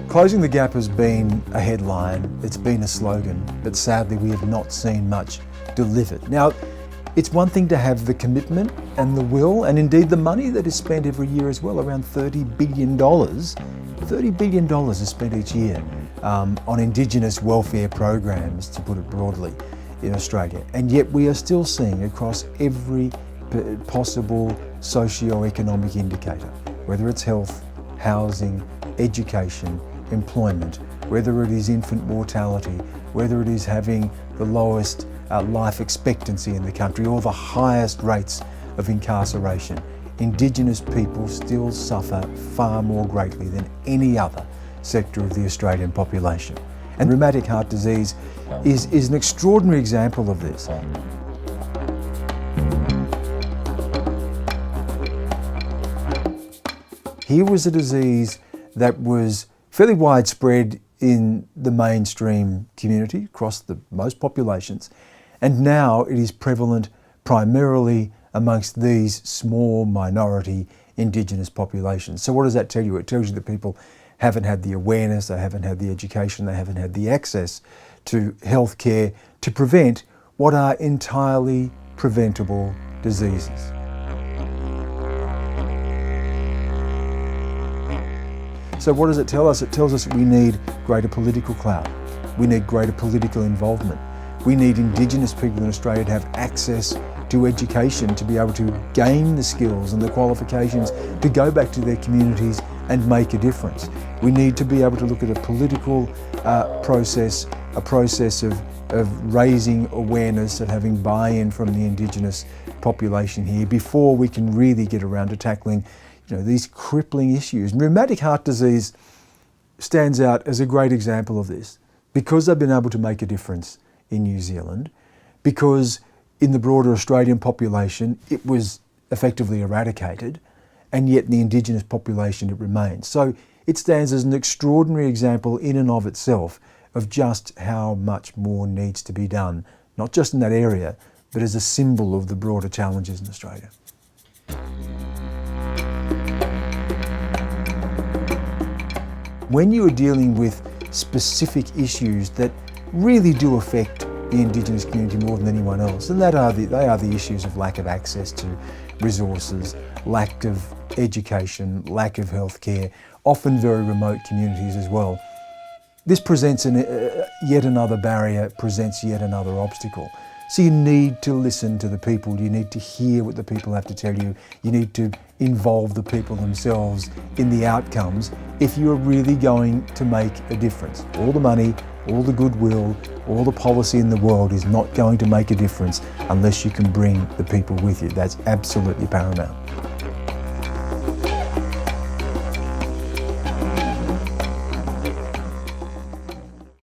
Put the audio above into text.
Closing the gap has been a headline, it's been a slogan, but sadly we have not seen much delivered. Now, it's one thing to have the commitment and the will, and indeed the money that is spent every year as well, around $30 billion. $30 billion is spent each year on Indigenous welfare programs, to put it broadly, in Australia. And yet we are still seeing across every possible socio-economic indicator, whether it's health, housing, education, employment, whether it is infant mortality, whether it is having the lowest life expectancy in the country or the highest rates of incarceration, Indigenous people still suffer far more greatly than any other sector of the Australian population. And rheumatic heart disease is an extraordinary example of this. Here was a disease that was fairly widespread in the mainstream community across most populations, and now it is prevalent primarily amongst these small minority Indigenous populations. So what does that tell you? It tells you that people haven't had the awareness, they haven't had the education, they haven't had the access to healthcare to prevent what are entirely preventable diseases. So what does it tell us? It tells us that we need greater political clout. We need greater political involvement. We need Indigenous people in Australia to have access to education, to be able to gain the skills and the qualifications to go back to their communities and make a difference. We need to be able to look at a political process, a process of raising awareness and having buy-in from the Indigenous population here before we can really get around to tackling these crippling issues. And rheumatic heart disease stands out as a great example of this because they've been able to make a difference in New Zealand, because in the broader Australian population it was effectively eradicated, and yet in the Indigenous population it remains. So it stands as an extraordinary example in and of itself of just how much more needs to be done, not just in that area, but as a symbol of the broader challenges in Australia. When you are dealing with specific issues that really do affect the Indigenous community more than anyone else, and they are the issues of lack of access to resources, lack of education, lack of healthcare, often very remote communities as well. This presents yet another barrier, presents yet another obstacle. So you need to listen to the people, you need to hear what the people have to tell you, you need to involve the people themselves in the outcomes if you're really going to make a difference. All the money, all the goodwill, all the policy in the world is not going to make a difference unless you can bring the people with you. That's absolutely paramount.